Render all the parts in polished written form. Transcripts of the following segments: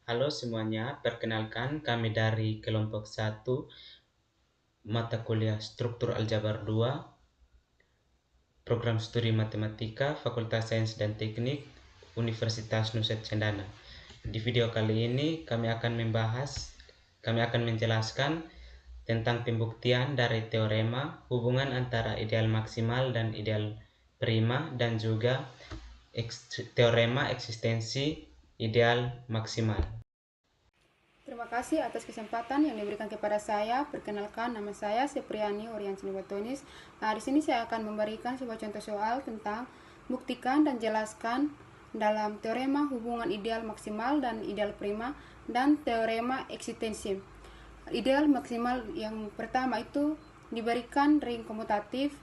Halo semuanya, perkenalkan kami dari kelompok 1 mata kuliah Struktur Aljabar 2, Program Studi Matematika, Fakultas Sains dan Teknik, Universitas Nusa Cendana. Di video kali ini kami akan menjelaskan tentang pembuktian dari teorema hubungan antara ideal maksimal dan ideal prima dan juga teorema eksistensi ideal maksimal. Terima kasih atas kesempatan yang diberikan kepada saya. Perkenalkan, nama saya Sepriani Oriansini Batonis. Di sini saya akan memberikan sebuah contoh soal tentang buktikan dan jelaskan dalam teorema hubungan ideal maksimal dan ideal prima dan teorema eksistensi. Ideal maksimal yang pertama itu diberikan ring komutatif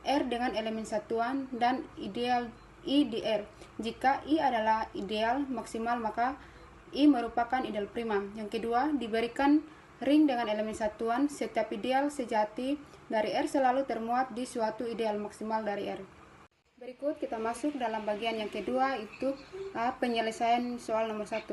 R dengan elemen satuan dan ideal I di R. Jika I adalah ideal maksimal maka I merupakan ideal prima. Yang kedua, diberikan ring dengan elemen satuan, setiap ideal sejati dari R selalu termuat di suatu ideal maksimal dari R. Berikut kita masuk dalam bagian yang kedua, itu penyelesaian soal nomor 1.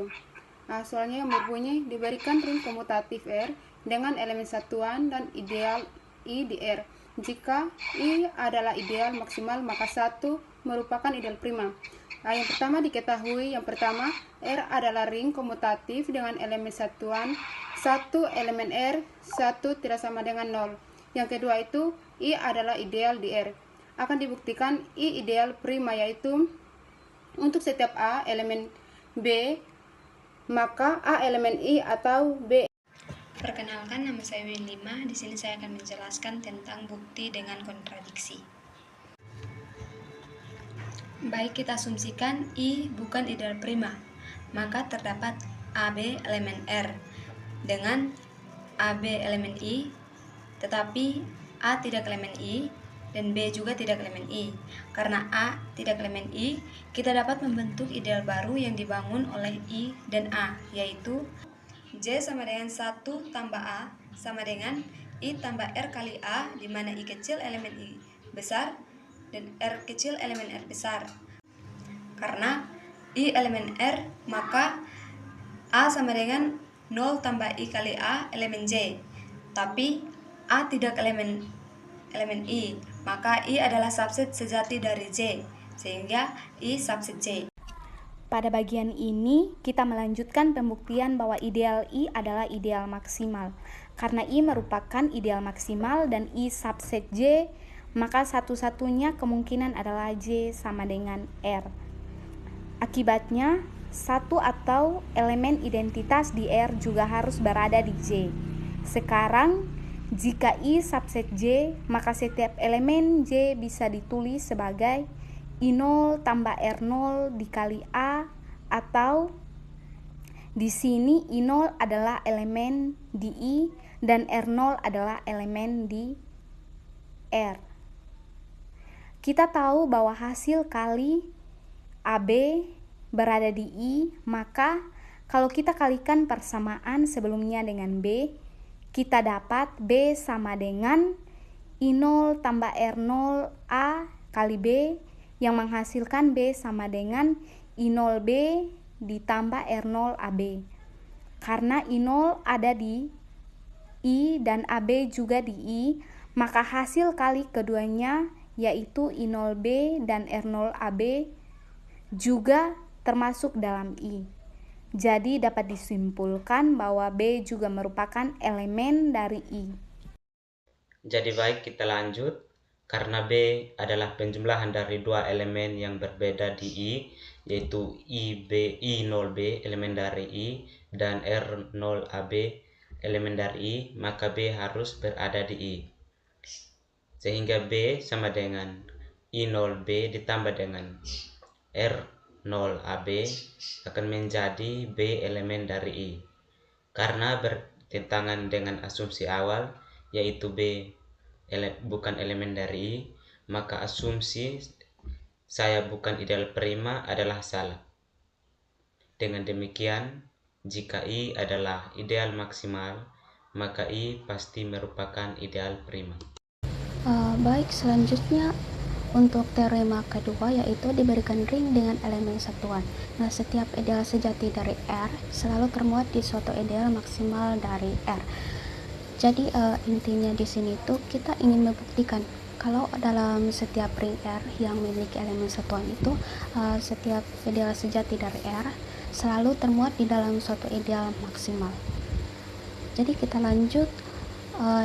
Soalnya yang berbunyi, diberikan ring komutatif R dengan elemen satuan dan ideal I di R. Jika I adalah ideal maksimal, maka 1 merupakan ideal prima. Yang pertama diketahui, yang pertama R adalah ring komutatif dengan elemen satuan 1 elemen R, 1 tidak sama dengan 0. Yang kedua itu I adalah ideal di R. Akan dibuktikan I ideal prima, yaitu untuk setiap A elemen B, maka A elemen I atau B. Perkenalkan, nama saya Winlima. Di sini saya akan menjelaskan tentang bukti dengan kontradiksi. Baik, kita asumsikan I bukan ideal prima, maka terdapat AB elemen R dengan AB elemen I, tetapi A tidak elemen I dan B juga tidak elemen I. Karena A tidak elemen I, kita dapat membentuk ideal baru yang dibangun oleh I dan A, yaitu J sama dengan 1 tambah A sama dengan I tambah R kali A, di mana I kecil elemen I besar dan R kecil elemen R besar. Karena I elemen R, maka A sama dengan 0 tambah I kali A elemen J. Tapi A tidak elemen I, maka I adalah subset sejati dari J, sehingga I subset J. Pada bagian ini, kita melanjutkan pembuktian bahwa ideal I adalah ideal maksimal. Karena I merupakan ideal maksimal dan I subset J, maka satu-satunya kemungkinan adalah J sama dengan R. Akibatnya, satu atau elemen identitas di R juga harus berada di J. Sekarang, jika I subset J, maka setiap elemen J bisa ditulis sebagai I0 tambah R0 dikali A, atau di sini I0 adalah elemen di I dan R0 adalah elemen di R. Kita tahu bahwa hasil kali AB berada di I, maka kalau kita kalikan persamaan sebelumnya dengan B, kita dapat B sama dengan I0 tambah R0 A kali B, yang menghasilkan B sama dengan I0B ditambah R0 AB. Karena I0 ada di I dan AB juga di I, maka hasil kali keduanya yaitu I0B dan R0 AB juga termasuk dalam I. Jadi dapat disimpulkan bahwa B juga merupakan elemen dari I. Jadi baik, kita lanjut. Karena B adalah penjumlahan dari dua elemen yang berbeda di I, yaitu I0B elemen dari I dan R0AB elemen dari I, maka B harus berada di I. Sehingga B sama dengan I0B ditambah dengan R0AB akan menjadi B elemen dari I. Karena bertentangan dengan asumsi awal, yaitu B bukan elemen dari I, maka asumsi saya bukan ideal prima adalah salah. Dengan demikian, jika I adalah ideal maksimal, maka I pasti merupakan ideal prima. Baik, selanjutnya Untuk teorema kedua yaitu diberikan ring dengan elemen satuan. Nah, setiap ideal sejati dari R selalu termuat di suatu ideal maksimal dari R. Jadi intinya di sini tuh kita ingin membuktikan kalau dalam setiap ring R yang memiliki elemen satuan itu setiap ideal sejati dari R selalu termuat di dalam suatu ideal maksimal. Jadi kita lanjut.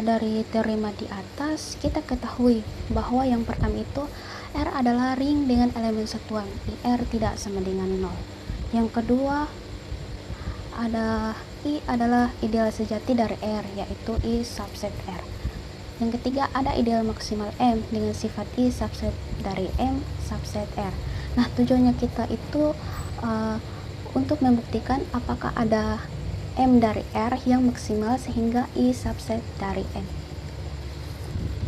Dari teorema di atas kita ketahui bahwa yang pertama itu R adalah ring dengan elemen satuan, IR tidak sama dengan 0. Yang kedua I adalah ideal sejati dari R, yaitu I subset R. Yang ketiga ada ideal maksimal M dengan sifat I subset dari M subset R. Nah, tujuannya kita itu untuk membuktikan apakah ada M dari R yang maksimal sehingga I subset dari M.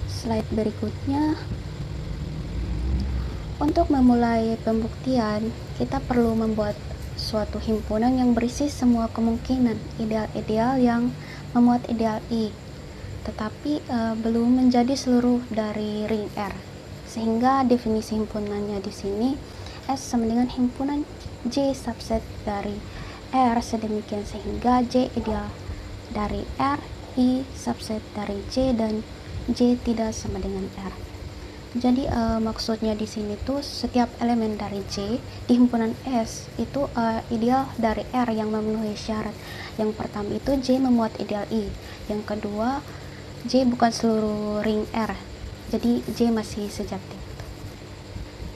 Slide berikutnya. Untuk memulai pembuktian, kita perlu membuat suatu himpunan yang berisi semua kemungkinan ideal-ideal yang memuat ideal I, tetapi belum menjadi seluruh dari ring R. Sehingga definisi himpunannya di sini S sama dengan himpunan J subset dari R sedemikian sehingga J ideal dari R, I subset dari J, dan J tidak sama dengan R. Jadi maksudnya di sini tuh setiap elemen dari J di himpunan S itu ideal dari R yang memenuhi syarat. Yang pertama itu J memuat ideal I. Yang kedua J bukan seluruh ring R. Jadi J masih sejati.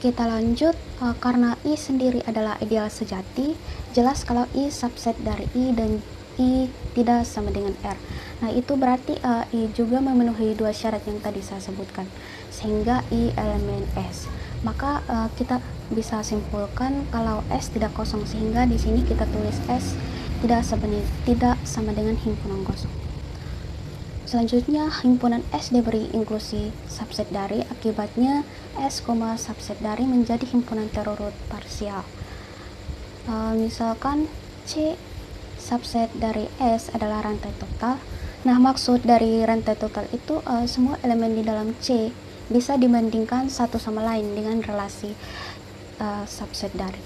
Kita lanjut, karena I sendiri adalah ideal sejati, jelas kalau I subset dari I dan I tidak sama dengan R. Nah, itu berarti I juga memenuhi dua syarat yang tadi saya sebutkan, sehingga I elemen S. Maka kita bisa simpulkan kalau S tidak kosong, sehingga di sini kita tulis S tidak sama dengan himpunan kosong. Selanjutnya, himpunan S diberi inklusi subset dari, akibatnya S, subset dari menjadi himpunan terurut parsial. Misalkan C subset dari S adalah rantai total. Nah, maksud dari rantai total itu semua elemen di dalam C bisa dibandingkan satu sama lain dengan relasi subset dari.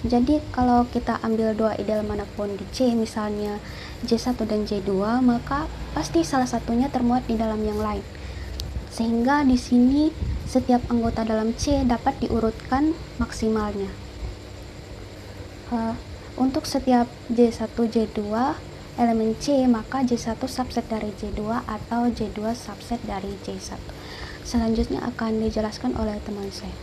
Jadi kalau kita ambil dua ideal manapun di C, misalnya J1 dan J2, maka pasti salah satunya termuat di dalam yang lain. Sehingga di sini setiap anggota dalam C dapat diurutkan maksimalnya. Untuk setiap J1, J2 elemen C, maka J1 subset dari J2 atau J2 subset dari J1. Selanjutnya akan dijelaskan oleh teman saya.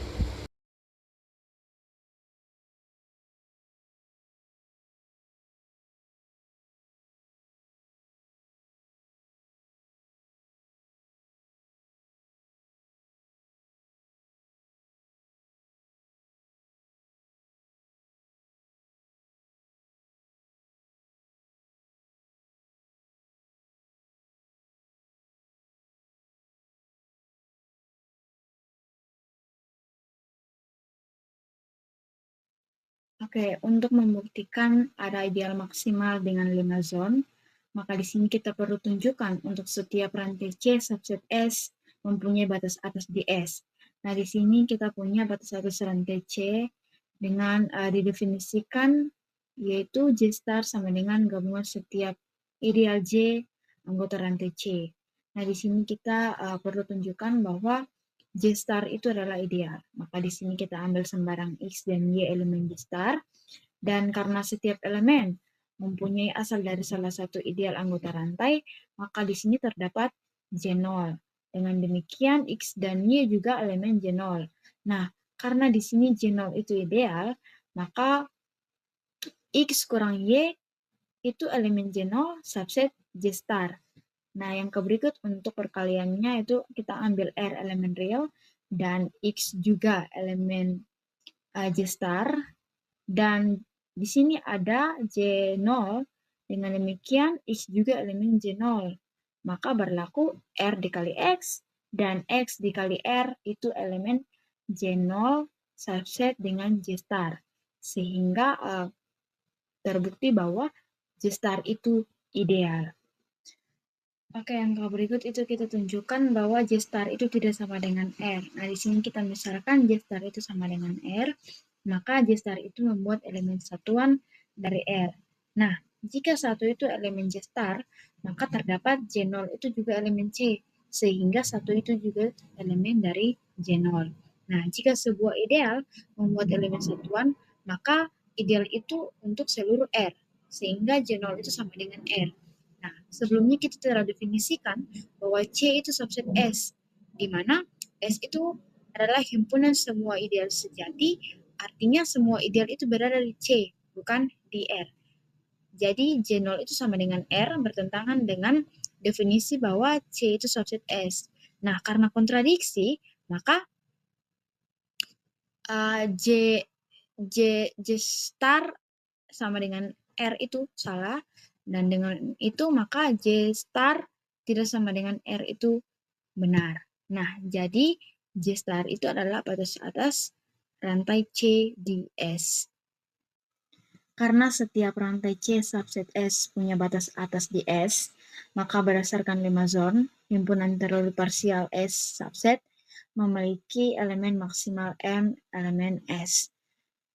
Oke, untuk membuktikan ada ideal maksimal dengan 5 zone, maka di sini kita perlu tunjukkan untuk setiap rantai C subset S mempunyai batas atas di S. Nah, di sini kita punya batas atas rantai C dengan didefinisikan yaitu J star sama dengan gabungan setiap ideal J anggota rantai C. Nah, di sini kita perlu tunjukkan bahwa J star itu adalah ideal. Maka di sini kita ambil sembarang X dan Y elemen J star. Dan karena setiap elemen mempunyai asal dari salah satu ideal anggota rantai, maka di sini terdapat J0. Dengan demikian X dan Y juga elemen J0. Nah, karena di sini J0 itu ideal, maka X kurang Y itu elemen J0 subset J star. Nah, yang berikut untuk perkaliannya itu kita ambil R elemen real dan X juga elemen J star. Dan di sini ada J0, dengan demikian X juga elemen J0. Maka berlaku R dikali X dan X dikali R itu elemen J0 subset dengan J star. Sehingga terbukti bahwa J star itu ideal. Oke, angka berikut itu kita tunjukkan bahwa J star itu tidak sama dengan R. Nah, di sini kita misalkan J star itu sama dengan R, maka J star itu membuat elemen satuan dari R. Nah, jika satu itu elemen J star, maka terdapat J0 itu juga elemen C, sehingga satu itu juga elemen dari J0. Nah, jika sebuah ideal membuat elemen satuan, maka ideal itu untuk seluruh R, sehingga J0 itu sama dengan R. Nah, sebelumnya kita telah definisikan bahwa C itu subset S, di mana S itu adalah himpunan semua ideal sejati, artinya semua ideal itu berada di C, bukan di R. Jadi J0 itu sama dengan R, bertentangan dengan definisi bahwa C itu subset S. Nah, karena kontradiksi, maka J J J star sama dengan R itu salah, dan dengan itu maka J star tidak sama dengan R itu benar. Nah, jadi J star itu adalah batas atas rantai C di S. Karena setiap rantai C subset S punya batas atas di S, maka berdasarkan lemazon, himpunan teori parsial S subset memiliki elemen maksimal M elemen S.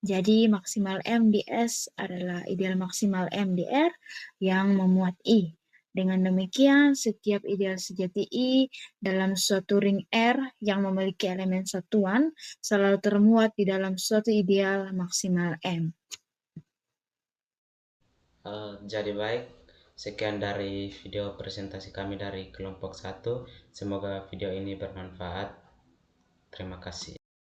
Jadi maksimal M di S adalah ideal maksimal M di R yang memuat I. Dengan demikian, setiap ideal sejati I dalam suatu ring R yang memiliki elemen satuan selalu termuat di dalam suatu ideal maksimal M. Jadi baik, sekian dari video presentasi kami dari kelompok 1. Semoga video ini bermanfaat. Terima kasih.